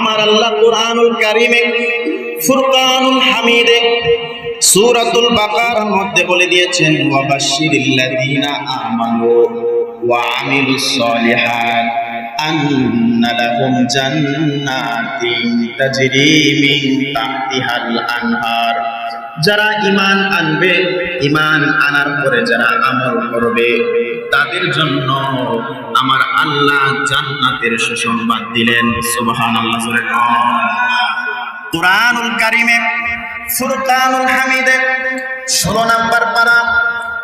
আমার আল্লাহ কুরআনুল কারীমে ফুরকানুল হামিদে সূরাতুল বাকারার মধ্যে বলে দিয়েছেন ওয়াবাশশিরিল্লাযীনা আমানু ওয়া আমিলুস সলিহাত আন্না লাহুম জান্নাতিন তাজরি মিন তাহতিহাল আনহার। যারা ঈমান আনবে, ঈমান আনার পরে যারা আমল করবে, তাদের জন্য আমার আল্লাহ জান্নাতের সুসংবাদ দিলেন। সুবহানাল্লাহ। কুরআনুল কারীমে ফুরকানুল হামিদে 16 নম্বর পারা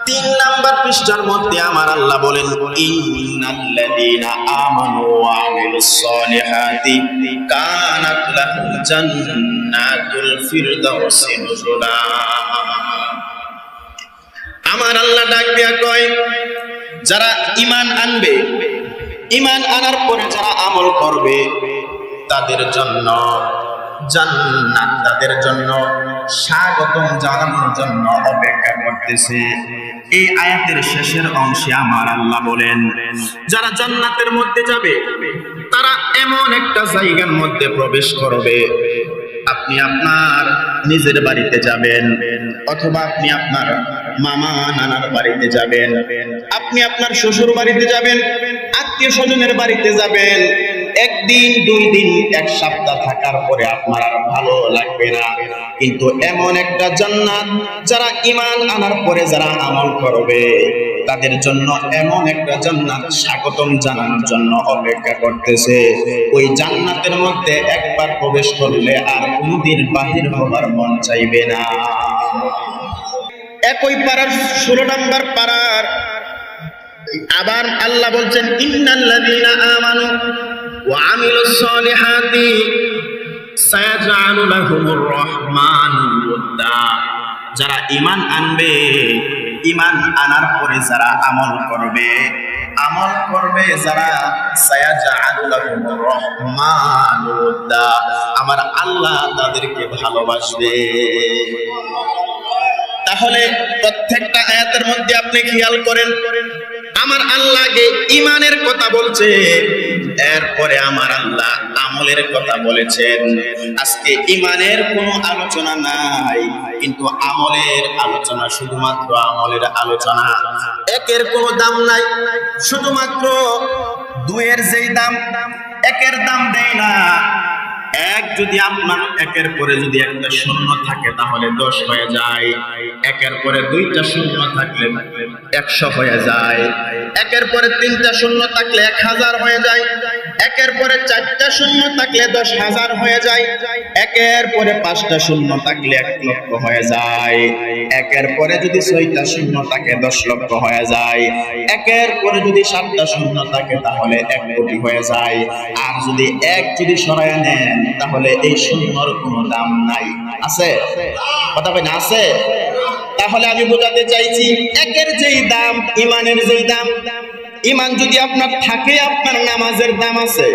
3 নম্বর পৃষ্ঠার মধ্যে আমার আল্লাহ বলেন ইন্নাল্লাযীনা আমানু ওয়া আমিলুস সলিহাতি কানাত লাহুম জান্নাতুল ফিরদাউসি নুজুলা। আমার আল্লাহ ডাক দিয়া কয়, যারা ঈমান আনবে, ঈমান আনার পরে যারা আমল করবে, তাদের জন্য জান্নাত, তাদের জন্য স্বাগতম জানানোর জন্য অপেক্ষা করতেছে। এই আয়াতের শেষের অংশে আমার আল্লাহ বলেন, যারা জান্নাতের মধ্যে যাবে তারা এমন একটা জায়গার মধ্যে প্রবেশ করবে, আপনি আপনার নিজের বাড়িতে যাবেন, অথবা আপনি আপনার মামা নানার বাড়িতে যাবেন, আপনি আপনার শ্বশুর বাড়িতে যাবেন, আত্মীয় স্বজনের বাড়িতে যাবেন। একদিন, 2 দিন, 1 সপ্তাহ থাকার পরে আপনার আর ভালো লাগবে না। কিন্তু এমন একটা জান্নাত, যারা ঈমান আনার পরে যারা আমল করবে, তাদের জন্য এমন একটা জান্নাত স্বাগতম জানানোর জন্য অপেক্ষা করতেছে। ওই জান্নাতের মধ্যে একবার প্রবেশ করলে আর কোনদিন বাহির হবার মন চাইবে না। একই পারার 16 নম্বর পারার আবার আল্লাহ বলছেন ইন্নাল্লাযীনা আমানু ওয়া আমিলুস সলিহাতি সায়াজআলু লাহুমুর রহমানু ওয়াদ্দা। যারা ঈমান আনবে, ঈমান আনার পরে যারা আমল করবে, আমল করবে যারা, সায়াজআলু লাহুমুর রহমানু ওয়াদ্দা, আমার আল্লাহ তাদেরকে ভালোবাসবে। তাহলে প্রত্যেকটা আয়াতের মধ্যে আপনি খেয়াল করেন, আমার আল্লাহকে ঈমানের কথা বলছে, এরপরে আমার আল্লাহ আমলের কথা বলেছেন। আজকে ঈমানের কোনো আলোচনা নাই, কিন্তু আমলের আলোচনা, শুধুমাত্র আমলের আলোচনা। একের কোনো দাম নাই, শুধুমাত্র 2-এর যেই দাম, 1-এর দাম দেয় না। এক যদি আপনার 1-এর পরে যদি একটা শূন্য থাকে তাহলে 10 হয়ে যায়, 1-এর পরে 2টা শূন্য থাকলে 100 হয়ে যায়, 1-এর পরে 3টা শূন্য থাকলে 1000 হয়ে যায়, 1-এর পরে 4টা শূন্য থাকলে 10,000 হয়ে যায়, 1-এর পরে 5টা শূন্য থাকলে 1 লক্ষ হয়ে যায়, 1-এর পরে যদি 6টা শূন্য থাকে 10 লক্ষ হয়ে যায়, 1-এর পরে যদি 7টা শূন্য থাকে তাহলে 1 কোটি হয়ে যায়। আর যদি 1 যদি সরায় নেন তাহলে এই শূন্যর কোনো দাম নাই। আছে কথা বলেন, আছে? তাহলে আমি বোঝাতে চাইছি, 1-এর যেই দাম, ঈমানের যেই দাম, ঈমান যদি আপনার থাকে আপনার নামাজের দাম আছে,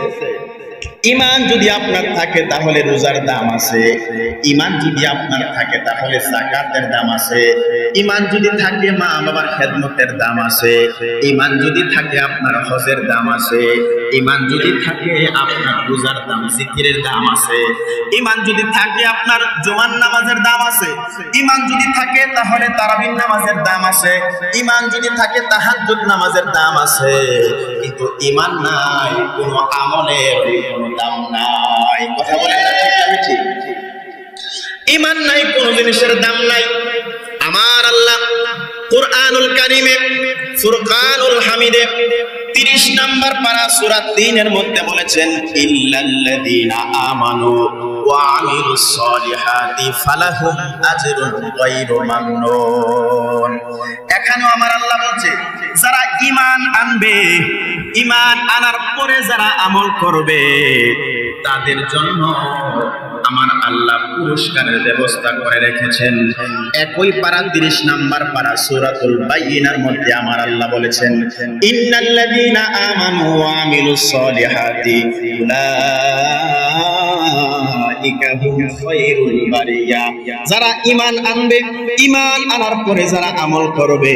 ঈমান যদি আপনার থাকে তাহলে রোজার দাম আছে, ঈমান যদি আপনার থাকে তাহলে যাকাতের দাম আছে, ঈমান যদি থাকে মা বাবার খেদমতের দাম আছে, ঈমান যদি থাকে আপনার হজের দাম আছে, ঈমান যদি থাকে আপনার রোজার দাম, জিকিরের দাম আছে, ঈমান যদি থাকে আপনার জুমার নামাজের দাম আছে, ঈমান যদি থাকে তাহলে তারাবির নামাজের দাম আছে, ঈমান যদি থাকে তাহাজ্জুদ নামাজের দাম আছে। কিন্তু ঈমান নাই, কোনো আমলের কোনো দাম নাই। কথা বলেন না ঠিক না? ঠিক। ঈমান নাই, কোনো জিনিসের দাম নাই। আমার আল্লাহ কুরআনুল কারীমে ফুরকানুল হামিদে 30 নম্বর পারা সূরা 3-এর মধ্যে বলেছেন ইল্লাল্লাযীনা আমানু ওয়া আমিলুস সলিহাতি ফালাহুম আজরুন গায়রু মামনুন। এখানেও আমার আল্লাহ বলছে, যারা ঈমান আনবে, ঈমান আনার পরে যারা আমল করবে, তাদের জন্য আমার আল্লাহ পুরস্কারের ব্যবস্থা করে রেখেছেন। একই পারা 30 নম্বর পারা সূরাতুল বাইয়িনার মধ্যে আমার আল্লাহ বলেছেন ইন্নাল্লাযীনা আমানু ওয়া আমিলুস সলিহাতি উলাইকা হুম খায়রুল বারিয়া। যারা ঈমান আনবে, ঈমান আনার পরে যারা আমল করবে,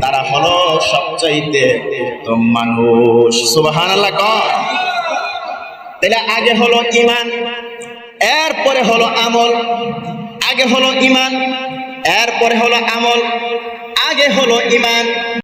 তারা হলো সবচাইতে উত্তম মানুষ। সুবহানাল্লাহ। তাহলে আগে হলো ঈমান, এরপরে হলো আমল। আগে হলো ঈমান, এরপরে হলো আমল, আগে হলো ঈমান।